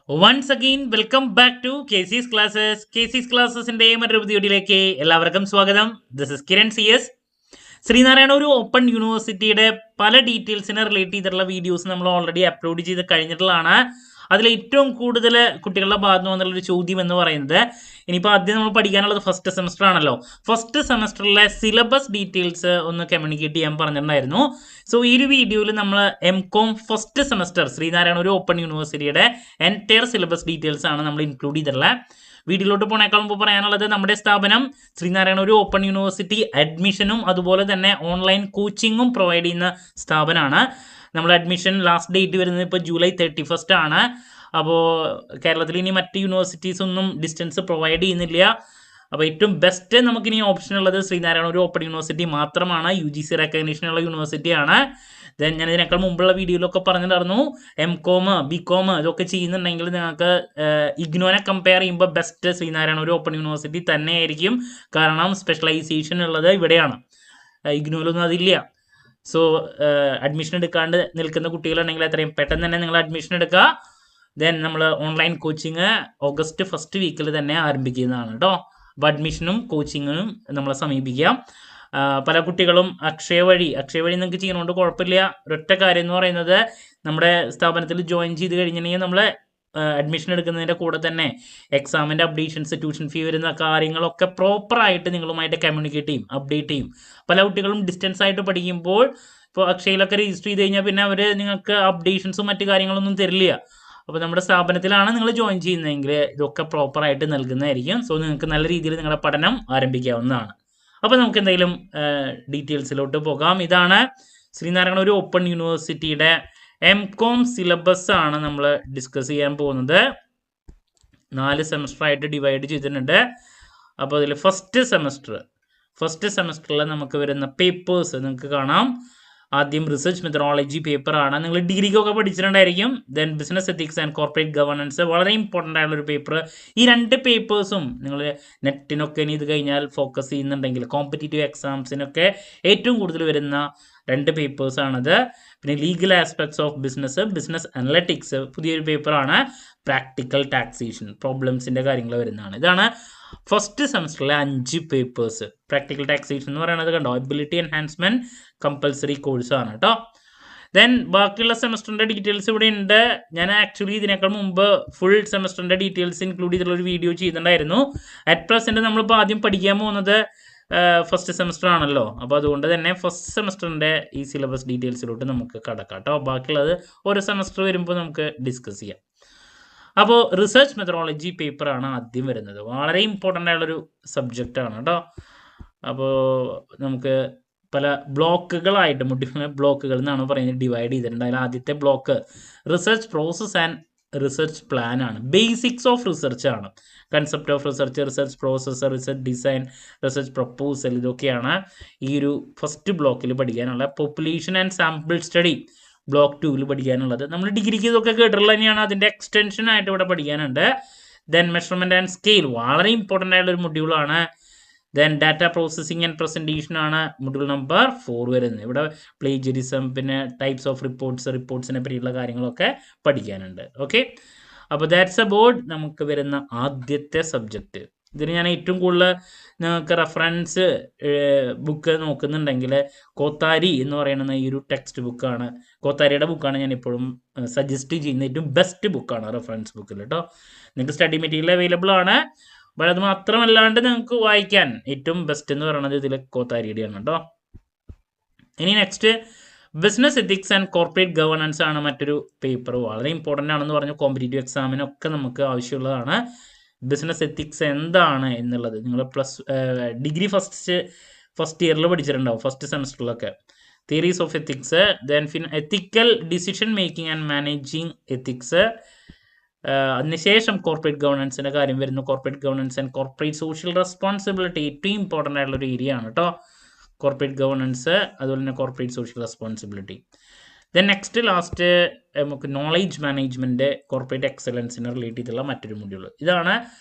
Once again, welcome back to KC's Classes. KC's Classes-ന്റെ മറ്റൊരു പുതിയ വീഡിയോയിലേക്ക് എല്ലാവർക്കും സ്വാഗതം. This is Kiran CS. Sreenarayana ഒരു ഓപ്പൺ യൂണിവേഴ്സിറ്റിയുടെ പല ഡീറ്റെയിൽസിനെ റിലേറ്റ് ചെയ്തിട്ടുള്ള വീഡിയോസ് നമ്മൾ ഓൾറെഡി അപ്ലോഡ് ചെയ്ത് കഴിഞ്ഞിട്ടുള്ളതാണ്. അതിൽ ഏറ്റവും കൂടുതൽ കുട്ടികളുടെ ഭാഗത്ത് നിന്ന് വന്നുള്ളൊരു ചോദ്യം എന്ന് പറയുന്നത്, ഇനിയിപ്പോൾ ആദ്യം നമ്മൾ പഠിക്കാനുള്ളത് ഫസ്റ്റ് സെമസ്റ്റർ ആണല്ലോ. ഫസ്റ്റ് സെമസ്റ്ററിലെ സിലബസ് ഡീറ്റെയിൽസ് ഒന്ന് കമ്മ്യൂണിക്കേറ്റ് ചെയ്യാൻ പറഞ്ഞിട്ടുണ്ടായിരുന്നു. സോ ഈ ഒരു വീഡിയോയിൽ നമ്മൾ MCOM ഫസ്റ്റ് സെമസ്റ്റർ ശ്രീനാരായണ ഒരു ഓപ്പൺ യൂണിവേഴ്സിറ്റിയുടെ എൻറ്റയർ സിലബസ് ഡീറ്റെയിൽസ് ആണ് നമ്മൾ ഇൻക്ലൂഡ് ചെയ്തിട്ടുള്ളത്. വീഡിയോയിലോട്ട് പോണേക്കാൾ മുമ്പ് പറയാനുള്ളത്, നമ്മുടെ സ്ഥാപനം ശ്രീനാരായണ ഒരു ഓപ്പൺ യൂണിവേഴ്സിറ്റി അഡ്മിഷനും അതുപോലെ തന്നെ ഓൺലൈൻ കോച്ചിങ്ങും പ്രൊവൈഡ് ചെയ്യുന്ന സ്ഥാപനമാണ്. നമ്മൾ അഡ്മിഷൻ ലാസ്റ്റ് ഡേറ്റ് വരുന്നത് ഇപ്പോൾ ജൂലൈ 31 ആണ്. അപ്പോൾ കേരളത്തിൽ ഇനി മറ്റ് യൂണിവേഴ്സിറ്റീസ് ഒന്നും ഡിസ്റ്റൻസ് പ്രൊവൈഡ് ചെയ്യുന്നില്ല. അപ്പോൾ ഏറ്റവും ബെസ്റ്റ് നമുക്കിനി ഓപ്ഷൻ ഉള്ളത് ശ്രീനാരായണ ഒരു ഓപ്പൺ യൂണിവേഴ്സിറ്റി മാത്രമാണ്. UGC റെക്കഗ്നീഷനുള്ള യൂണിവേഴ്സിറ്റിയാണ്. ദെൻ ഞാൻ ഇതിനേക്കാൾ മുമ്പുള്ള വീഡിയോയിലൊക്കെ പറഞ്ഞിട്ടുണ്ടായിരുന്നു, MCOM BCOM ഇതൊക്കെ ചെയ്യുന്നുണ്ടെങ്കിൽ നിങ്ങൾക്ക് ഇഗ്നോനെ കമ്പയർ ചെയ്യുമ്പോൾ ബെസ്റ്റ് ശ്രീനാരായണ ഒരു ഓപ്പൺ യൂണിവേഴ്സിറ്റി തന്നെയായിരിക്കും. കാരണം സ്പെഷ്യലൈസേഷൻ ഉള്ളത് ഇവിടെയാണ്, ഇഗ്നോയിലൊന്നും അതില്ല. സോ അഡ്മിഷൻ എടുക്കാണ്ട് നിൽക്കുന്ന കുട്ടികളുണ്ടെങ്കിൽ എത്രയും പെട്ടെന്ന് തന്നെ നിങ്ങൾ അഡ്മിഷൻ എടുക്കുക. ദെൻ നമ്മൾ ഓൺലൈൻ കോച്ചിങ് ഓഗസ്റ്റ് ഫസ്റ്റ് വീക്കിൽ തന്നെ ആരംഭിക്കുന്നതാണ് കേട്ടോ. അപ്പോൾ അഡ്മിഷനും കോച്ചിങ്ങിനും നമ്മളെ സമീപിക്കാം. പല കുട്ടികളും അക്ഷയ വഴി നിങ്ങൾക്ക് ചെയ്യുന്നതുകൊണ്ട് കുഴപ്പമില്ല. ഒരൊറ്റ കാര്യം എന്ന് പറയുന്നത്, നമ്മുടെ സ്ഥാപനത്തിൽ ജോയിൻ ചെയ്ത് കഴിഞ്ഞിട്ടുണ്ടെങ്കിൽ നമ്മൾ അഡ്മിഷൻ എടുക്കുന്നതിൻ്റെ കൂടെ തന്നെ എക്സാമിൻ്റെ അപ്ഡേഷൻസ്, ട്യൂഷൻ ഫീ വരുന്ന കാര്യങ്ങളൊക്കെ പ്രോപ്പറായിട്ട് നിങ്ങളുമായിട്ട് കമ്മ്യൂണിക്കേറ്റ് ചെയ്യും, അപ്ഡേറ്റ് ചെയ്യും. പല കുട്ടികളും ഡിസ്റ്റൻസ് ആയിട്ട് പഠിക്കുമ്പോൾ ഇപ്പോൾ അക്ഷയയിലൊക്കെ രജിസ്റ്റർ ചെയ്ത് കഴിഞ്ഞാൽ പിന്നെ അവർ നിങ്ങൾക്ക് അപ്ഡേഷൻസും മറ്റു കാര്യങ്ങളൊന്നും തരില്ല. അപ്പോൾ നമ്മുടെ സ്ഥാപനത്തിലാണ് നിങ്ങൾ ജോയിൻ ചെയ്യുന്നതെങ്കിൽ ഇതൊക്കെ പ്രോപ്പറായിട്ട് നൽകുന്നതായിരിക്കും. സോ നിങ്ങൾക്ക് നല്ല രീതിയിൽ നിങ്ങളുടെ പഠനം ആരംഭിക്കാവുന്നതാണ്. അപ്പോൾ നമുക്ക് എന്തെങ്കിലും ഡീറ്റെയിൽസിലോട്ട് പോകാം. ഇതാണ് ശ്രീനാരായണ ഒരു ഓപ്പൺ യൂണിവേഴ്സിറ്റിയുടെ MCOM സിലബസ് ആണ് നമ്മൾ ഡിസ്കസ് ചെയ്യാൻ പോകുന്നത്. 4 സെമസ്റ്ററായിട്ട് ഡിവൈഡ് ചെയ്തിട്ടുണ്ട്. അപ്പോൾ അതിൽ ഫസ്റ്റ് സെമസ്റ്ററിൽ നമുക്ക് വരുന്ന പേപ്പേഴ്സ് നിങ്ങൾക്ക് കാണാം. ആദ്യം റിസർച്ച് മെത്തഡോളജി പേപ്പറാണ്, നിങ്ങൾ ഡിഗ്രിക്കൊക്കെ പഠിച്ചിട്ടുണ്ടായിരിക്കും. Then business ethics and corporate governance, വളരെ ഇമ്പോർട്ടൻ്റ് ആയിട്ടുള്ളൊരു പേപ്പർ. ഈ 2 പേപ്പേഴ്സും നിങ്ങൾ നെറ്റിനൊക്കെ ഇനി ഇത് കഴിഞ്ഞാൽ ഫോക്കസ് ചെയ്യുന്നുണ്ടെങ്കിൽ കോമ്പറ്റീറ്റീവ് എക്സാംസിനൊക്കെ ഏറ്റവും കൂടുതൽ വരുന്ന 2 പേപ്പേഴ്സാണത്. പിന്നെ legal aspects of business analytics പുതിയൊരു പേപ്പറാണ്. പ്രാക്ടിക്കൽ ടാക്സേഷൻ, പ്രോബ്ലംസിൻ്റെ കാര്യങ്ങൾ വരുന്നതാണ്. ഇതാണ് ഫസ്റ്റ് സെമസ്റ്ററിലെ 5 പേപ്പേഴ്സ്. പ്രാക്ടിക്കൽ ടാക്സേഷൻ എന്ന് പറയുന്നത് കണ്ടോ, എബിലിറ്റി എൻഹാൻസ്മെൻറ്റ് കമ്പൽസറി കോഴ്സാണ് കേട്ടോ. ദെൻ ബാക്കിയുള്ള സെമസ്റ്ററിൻ്റെ ഡീറ്റെയിൽസ് ഇവിടെ ഉണ്ട്. ഞാൻ ആക്ച്വലി ഇതിനേക്കാൾ മുമ്പ് ഫുൾ സെമസ്റ്ററിൻ്റെ ഡീറ്റെയിൽസ് ഇൻക്ലൂഡ് ചെയ്തിട്ടുള്ളൊരു വീഡിയോ ചെയ്തിട്ടുണ്ടായിരുന്നു. അറ്റ് പ്രസൻറ്റ് നമ്മളിപ്പോൾ ആദ്യം പഠിക്കാൻ പോകുന്നത് ഫസ്റ്റ് സെമസ്റ്റർ ആണല്ലോ. അപ്പോൾ അതുകൊണ്ട് തന്നെ ഫസ്റ്റ് സെമസ്റ്ററിൻ്റെ ഈ സിലബസ് ഡീറ്റെയിൽസിലോട്ട് നമുക്ക് കടക്കാം കേട്ടോ. ബാക്കിയുള്ളത് ഓരോ സെമസ്റ്റർ വരുമ്പോൾ നമുക്ക് ഡിസ്കസ് ചെയ്യാം. അപ്പോൾ റിസർച്ച് മെത്തഡോളജി പേപ്പറാണ് ആദ്യം വരുന്നത്. വളരെ ഇമ്പോർട്ടൻ്റ് ആയുള്ളൊരു സബ്ജക്റ്റാണ് കേട്ടോ. അപ്പോൾ നമുക്ക് പല ബ്ലോക്കുകളായിട്ട് ബ്ലോക്കുകൾ എന്നാണ് പറയുന്നത് ഡിവൈഡ് ചെയ്തിട്ടുണ്ട്. അതിൽ ആദ്യത്തെ block research process and research plan ആണ്. ബേസിക്സ് ഓഫ് റിസർച്ച് ആണ്. Concept of research, research process, research design, research proposal, ഇതൊക്കെയാണ് ഈ ഒരു ഫസ്റ്റ് ബ്ലോക്കിൽ പഠിക്കാനുള്ള. Population and sample study block 2 പഠിക്കാനുള്ളത്. നമ്മൾ ഡിഗ്രിക്ക് ഇതൊക്കെ കേട്ടിട്ടുള്ളത് തന്നെയാണ്, അതിൻ്റെ എക്സ്റ്റൻഷൻ ആയിട്ട് ഇവിടെ പഠിക്കാനുണ്ട്. ദെൻ മെഷർമെൻറ്റ് ആൻഡ് സ്കെയിൽ, വളരെ ഇമ്പോർട്ടൻ്റ് ആയിട്ടുള്ളൊരു മൊഡ്യൂളാണ്. Then data processing and presentation ആണ് മൊഡ്യൂൾ നമ്പർ 4 വരുന്നത്. ഇവിടെ പ്ലേജറിസം, പിന്നെ ടൈപ്സ് ഓഫ് റിപ്പോർട്ട്സിനെ പറ്റിയുള്ള കാര്യങ്ങളൊക്കെ പഠിക്കാനുണ്ട്. ഓക്കെ, അപ്പോൾ ദാറ്റ്സ് അബൌട്ട് നമുക്ക് വരുന്ന ആദ്യത്തെ സബ്ജക്റ്റ്. ഇതിന് ഞാൻ ഏറ്റവും കൂടുതൽ നിങ്ങൾക്ക് റെഫറൻസ് ബുക്ക് നോക്കുന്നുണ്ടെങ്കിൽ കോത്താരി എന്ന് പറയുന്ന ഈ ഒരു ടെക്സ്റ്റ് ബുക്കാണ്, കോത്താരിയുടെ ബുക്കാണ് ഞാൻ ഇപ്പോഴും സജസ്റ്റ് ചെയ്യുന്ന ഏറ്റവും ബെസ്റ്റ് ബുക്കാണ് റെഫറൻസ് ബുക്കിൽ കേട്ടോ. നിങ്ങൾക്ക് സ്റ്റഡി മെറ്റീരിയൽ അവൈലബിൾ ആണ്. അപ്പോൾ അത് മാത്രമല്ലാണ്ട് നിങ്ങൾക്ക് വായിക്കാൻ ഏറ്റവും ബെസ്റ്റ് എന്ന് പറയുന്നത് ഇതിൽ കോത്താരിയുടെയാണ് കേട്ടോ. ഇനി next business ethics and corporate governance ആണ് മറ്റൊരു പേപ്പർ. വളരെ ഇമ്പോർട്ടൻ്റ് ആണെന്ന് പറഞ്ഞു, കോമ്പറ്റീറ്റീവ് എക്സാമിനൊക്കെ നമുക്ക് ആവശ്യമുള്ളതാണ്. ബിസിനസ് എത്തിക്സ് എന്താണ് എന്നുള്ളത് നിങ്ങൾ ഡിഗ്രി ഫസ്റ്റ് ഇയറിൽ പഠിച്ചിട്ടുണ്ടാവും, ഫസ്റ്റ് സെമസ്റ്ററിലൊക്കെ. Theories of ethics, then ethical decision making and managing ethics. അതിനുശേഷം കോർപ്പറേറ്റ് ഗവർണൻസിൻ്റെ കാര്യം വരുന്നു. Corporate governance and corporate social responsibility ഏറ്റവും ഇമ്പോർട്ടൻ്റ് ആയിട്ടുള്ളൊരു ഏരിയ ആണ് കേട്ടോ. കോർപ്പറേറ്റ് ഗവർണൻസ്, അതുപോലെ തന്നെ corporate social responsibility. Then next last നമുക്ക് നോളേജ് മാനേജ്മെൻറ്റ്, കോർപ്പറേറ്റ് എക്സലൻസിനെ റിലേറ്റ് ചെയ്തുള്ള മറ്റൊരു മൊഡ്യൂൾ. ഇതാണ്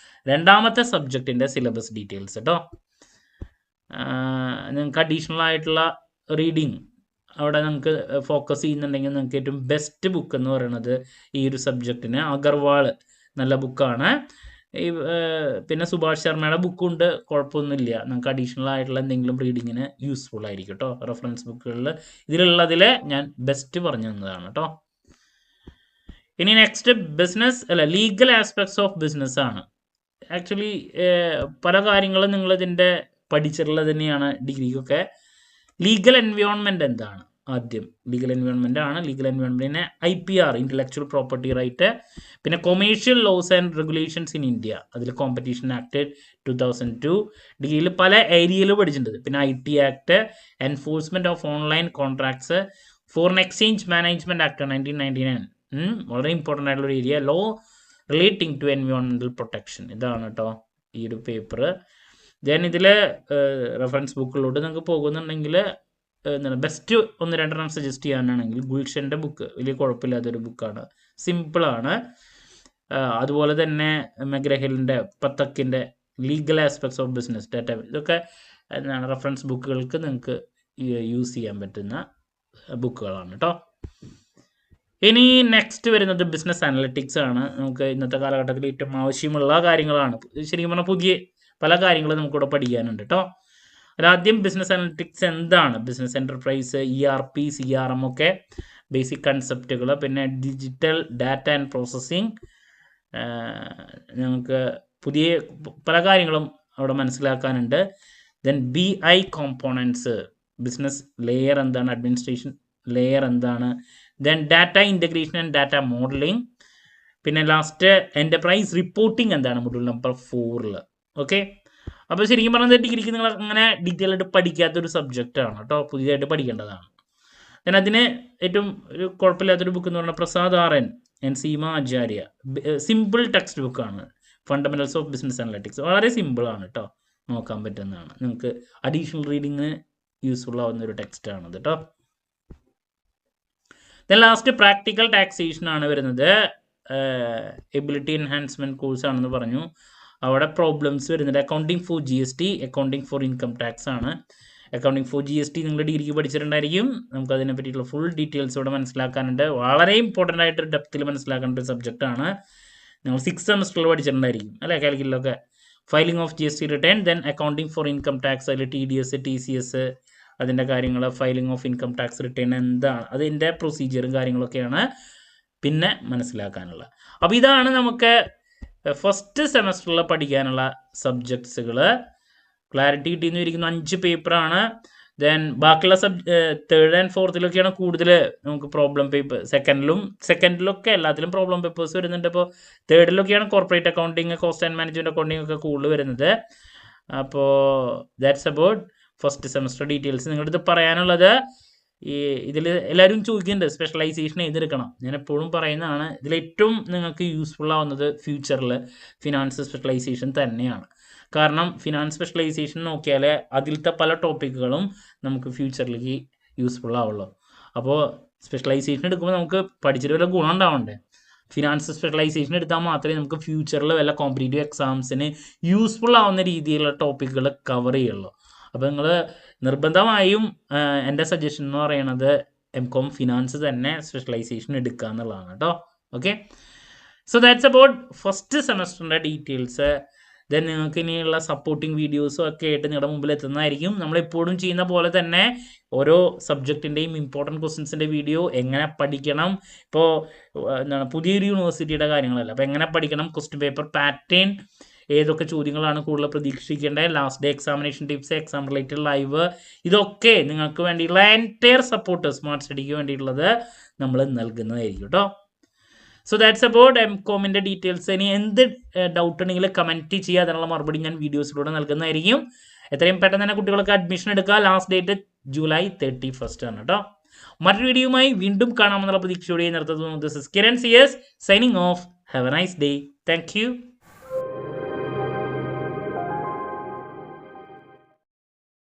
രണ്ടാമത്തെ സബ്ജക്റ്റിൻ്റെ സിലബസ് ഡീറ്റെയിൽസ് കേട്ടോ. നിങ്ങൾക്ക് അഡീഷണൽ ആയിട്ടുള്ള റീഡിങ് അവിടെ നിങ്ങൾക്ക് ഫോക്കസ് ചെയ്യുന്നുണ്ടെങ്കിൽ നിങ്ങൾക്ക് ഏറ്റവും ബെസ്റ്റ് ബുക്ക് എന്ന് പറയുന്നത് ഈ ഒരു സബ്ജക്റ്റിന് അഗർവാൾ നല്ല ബുക്കാണ്. പിന്നെ സുഭാഷ് ശർമ്മയുടെ ബുക്കുണ്ട്, കുഴപ്പമൊന്നുമില്ല. നമുക്ക് അഡീഷണൽ ആയിട്ടുള്ള എന്തെങ്കിലും റീഡിങ്ങിന് യൂസ്ഫുൾ ആയിരിക്കും കേട്ടോ. റെഫറൻസ് ബുക്കുകളിൽ ഇതിലുള്ളതിൽ ഞാൻ ബെസ്റ്റ് പറഞ്ഞു തന്നതാണ് കേട്ടോ. ഇനി next legal aspects of business ആണ്. ആക്ച്വലി പല കാര്യങ്ങളും നിങ്ങളിതിൻ്റെ പഠിച്ചിട്ടുള്ളത് തന്നെയാണ് ഡിഗ്രിക്കൊക്കെ. ലീഗൽ എൻവയോൺമെൻറ്റ് എന്താണ്? ആദ്യം ലീഗൽ എൻവയോൺമെൻറ്റ് ആണ്. ലീഗൽ എൻവയോൺമെൻറ്റിനെ IPR, ഇൻ്റലക്ച്വൽ പ്രോപ്പർട്ടി റൈറ്റ്, പിന്നെ commercial laws and regulations in India, അതിൽ കോമ്പറ്റീഷൻ ആക്ട് 2002 ഡിഗ്രിയിൽ പല ഏരിയയിൽ പഠിച്ചിട്ടുണ്ട്. പിന്നെ IT act, enforcement of online contracts, foreign exchange management act 1999, വളരെ ഇമ്പോർട്ടൻ്റ് ആയിട്ടുള്ള ഒരു area. Law relating to environmental protection, ഇതാണ് കേട്ടോ ഈ ഒരു പേപ്പർ. ദെൻ ഇതിൽ റെഫറൻസ് ബുക്കുകളിലോട്ട് നിങ്ങൾക്ക് പോകുന്നുണ്ടെങ്കിൽ എന്താണ് ബെസ്റ്റ് 1-2 സജസ്റ്റ് ചെയ്യാനാണെങ്കിൽ ഗുൽഷൻ്റെ ബുക്ക് വലിയ കുഴപ്പമില്ലാത്തൊരു ബുക്കാണ്, സിമ്പിളാണ്. അതുപോലെ തന്നെ മെഗ്രഹിലിൻ്റെ പത്തക്കിൻ്റെ legal aspects of business data, ഇതൊക്കെ എന്താണ് റെഫറൻസ് ബുക്കുകൾക്ക് നിങ്ങൾക്ക് യൂസ് ചെയ്യാൻ പറ്റുന്ന ബുക്കുകളാണ് കേട്ടോ. ഇനി നെക്സ്റ്റ് വരുന്നത് ബിസിനസ് അനലിറ്റിക്സ് ആണ്. നമുക്ക് ഇന്നത്തെ കാലഘട്ടത്തിൽ ഏറ്റവും ആവശ്യമുള്ള കാര്യങ്ങളാണ്. ശരിക്കും പറഞ്ഞാൽ പുതിയ പല കാര്യങ്ങളും നമുക്കിവിടെ പഠിക്കാനുണ്ട് കേട്ടോ. ആദ്യം ബിസിനസ് അനലിറ്റിക്സ് എന്താണ്, ബിസിനസ് എൻ്റർപ്രൈസ്, ERP, CRM ഒക്കെ ബേസിക് കൺസെപ്റ്റുകൾ, പിന്നെ ഡിജിറ്റൽ ഡാറ്റ ആൻഡ് പ്രോസസ്സിങ്, നമുക്ക് പുതിയ പല കാര്യങ്ങളും അവിടെ മനസ്സിലാക്കാനുണ്ട്. Then BI components, business layer എന്താണ്, അഡ്മിനിസ്ട്രേഷൻ ലെയർ എന്താണ്, then data integration and data modelling, പിന്നെ ലാസ്റ്റ് എൻ്റർപ്രൈസ് റിപ്പോർട്ടിംഗ് എന്താണ്, മൊഡ്യൂൾ നമ്പർ 4. ഓക്കെ, അപ്പോൾ ശരിക്കും പറഞ്ഞാൽ ഡിഗ്രിക്ക് നിങ്ങൾ അങ്ങനെ ഡീറ്റെയിൽ ആയിട്ട് പഠിക്കാത്തൊരു സബ്ജക്റ്റാണ് കേട്ടോ, പുതിയതായിട്ട് പഠിക്കേണ്ടതാണ്. ദെൻ അതിന് ഏറ്റവും ഒരു കുഴപ്പമില്ലാത്തൊരു ബുക്ക് എന്ന് പറഞ്ഞാൽ Prasad RN and Seema Acharya, simple text ബുക്കാണ്. ഫണ്ടമെന്റൽസ് ഓഫ് ബിസിനസ് അനലിറ്റിക്സ് വളരെ സിമ്പിളാണ് കേട്ടോ, നോക്കാൻ പറ്റുന്നതാണ്. നിങ്ങൾക്ക് അഡീഷണൽ റീഡിങ്ങിന് യൂസ്ഫുൾ ആവുന്ന ഒരു ടെക്സ്റ്റാണ് കേട്ടോ. ദെൻ ലാസ്റ്റ് പ്രാക്ടിക്കൽ ടാക്സേഷൻ ആണ് വരുന്നത്. എബിലിറ്റി എൻഹാൻസ്മെൻറ്റ് കോഴ്സ് ആണെന്ന് പറഞ്ഞു. അവിടെ പ്രോബ്ലംസ് വരുന്നുണ്ട്. Accounting for GST, accounting for income tax ആണ്. അക്കൗണ്ടിങ് ഫോർ GST നിങ്ങൾ ഡിഗ്രിക്ക് പഠിച്ചിട്ടുണ്ടായിരിക്കും. നമുക്ക് അതിനെ പറ്റിയിട്ടുള്ള ഫുൾ ഡീറ്റെയിൽസ് ഇവിടെ മനസ്സിലാക്കാനുണ്ട്. വളരെ ഇമ്പോർട്ടൻ്റ് ആയിട്ട് ഡെപ്തിൽ മനസ്സിലാക്കേണ്ട ഒരു സബ്ജക്റ്റാണ്. നിങ്ങൾ 6th സെമസ്റ്ററിൽ പഠിച്ചിട്ടുണ്ടായിരിക്കും അല്ലേ, കാൽക്കുലൊക്കെ. Filing of GST return, then accounting for income tax, അതിൽ TDS, TCS അതിൻ്റെ കാര്യങ്ങൾ, filing of income tax return എന്താണ്, അതിൻ്റെ പ്രൊസീജിയറും കാര്യങ്ങളൊക്കെയാണ് പിന്നെ മനസ്സിലാക്കാനുള്ളത്. അപ്പോൾ ഇതാണ് നമുക്ക് ഫസ്റ്റ് സെമസ്റ്ററിൽ പഠിക്കാനുള്ള സബ്ജക്ട്സുകൾ. ക്ലാരിറ്റി കിട്ടിയെന്ന് ഇരിക്കുന്നു. 5 പേപ്പറാണ്. ദെൻ ബാക്കിയുള്ള 3rd and 4th കൂടുതൽ നമുക്ക് പ്രോബ്ലം പേപ്പർ. സെക്കൻഡിലൊക്കെ എല്ലാത്തിലും പ്രോബ്ലം പേപ്പേഴ്സ് വരുന്നുണ്ട്. ഇപ്പോൾ 3rd corporate accounting, cost and management accounting ഒക്കെ കൂടുതൽ വരുന്നത്. അപ്പോൾ that's about first semester details. നിങ്ങളുടെ പറയാനുള്ളത് ഇതിൽ എല്ലാവരും ചോദിക്കുന്നുണ്ട് സ്പെഷ്യലൈസേഷൻ ഏതെടുക്കണം. ഞാൻ എപ്പോഴും പറയുന്നതാണ്, ഇതിലേറ്റവും നിങ്ങൾക്ക് യൂസ്ഫുൾ ആവുന്നത് ഫ്യൂച്ചറിൽ ഫിനാൻസ് സ്പെഷ്യലൈസേഷൻ തന്നെയാണ്. കാരണം ഫിനാൻസ് സ്പെഷ്യലൈസേഷൻ നോക്കിയാൽ അതിലത്തെ പല ടോപ്പിക്കുകളും നമുക്ക് ഫ്യൂച്ചറിലേക്ക് യൂസ്ഫുൾ ആവുള്ളൂ. അപ്പോൾ സ്പെഷ്യലൈസേഷൻ എടുക്കുമ്പോൾ നമുക്ക് പഠിച്ചിട്ട് വല്ല ഗുണം ഉണ്ടാവണ്ടേ. ഫിനാൻസ് സ്പെഷ്യലൈസേഷൻ എടുത്താൽ മാത്രമേ നമുക്ക് ഫ്യൂച്ചറിൽ വല്ല കോമ്പറ്റേറ്റീവ് എക്സാംസിന് യൂസ്ഫുൾ ആവുന്ന രീതിയിലുള്ള ടോപ്പിക്കുകൾ കവർ ചെയ്യുള്ളൂ. അപ്പോൾ നിങ്ങൾ നിർബന്ധമായും എൻ്റെ സജഷൻ എന്ന് പറയുന്നത് MCOM ഫിനാൻസ് തന്നെ സ്പെഷ്യലൈസേഷൻ എടുക്കുക എന്നുള്ളതാണ് കേട്ടോ. Okay, so that's about first സെമസ്റ്ററിൻ്റെ ഡീറ്റെയിൽസ്. ദെൻ നിങ്ങൾക്ക് ഇനിയുള്ള സപ്പോർട്ടിങ് വീഡിയോസും ഒക്കെ ആയിട്ട് നിങ്ങളുടെ മുമ്പിൽ എത്തുന്നതായിരിക്കും. നമ്മളെപ്പോഴും ചെയ്യുന്ന പോലെ തന്നെ ഓരോ സബ്ജക്റ്റിൻ്റെയും ഇമ്പോർട്ടൻറ്റ് ക്വസ്റ്റ്യൻസിൻ്റെ വീഡിയോ, എങ്ങനെ പഠിക്കണം, ഇപ്പോൾ എന്താണ് പുതിയൊരു യൂണിവേഴ്സിറ്റിയുടെ കാര്യങ്ങളല്ല, അപ്പോൾ എങ്ങനെ പഠിക്കണം, ക്വസ്റ്റ്യൻ പേപ്പർ പാറ്റേൺ, ഏതൊക്കെ ചോദ്യങ്ങളാണ് കൂടുതൽ പ്രതീക്ഷിക്കേണ്ടത്, last day examination tips, exam related live, ഇതൊക്കെ നിങ്ങൾക്ക് വേണ്ടിയുള്ള എൻറ്റയർ സപ്പോർട്ട് സ്മാർട്ട് സ്റ്റഡിക്ക് വേണ്ടിയിട്ടുള്ളത് നമ്മൾ നൽകുന്നതായിരിക്കും കേട്ടോ. സോ ദാറ്റ്സ് അബൌട്ട് MCOMൻ്റെ ഡീറ്റെയിൽസ്. ഇനി എന്ത് ഡൗട്ട് ഉണ്ടെങ്കിൽ കമൻറ്റ് ചെയ്യുക, അതിനുള്ള മറുപടി ഞാൻ വീഡിയോസിലൂടെ നൽകുന്നതായിരിക്കും. എത്രയും പെട്ടെന്ന് തന്നെ കുട്ടികൾക്ക് അഡ്മിഷൻ എടുക്കുക. ലാസ്റ്റ് ഡേറ്റ് July 31 ആണ് കേട്ടോ. മറ്റൊരു വീഡിയോയുമായി വീണ്ടും കാണാമെന്നുള്ള പ്രതീക്ഷയോടെ നിർത്തുന്നു. This is Kiran CS signing off. Have a nice day. Thank U.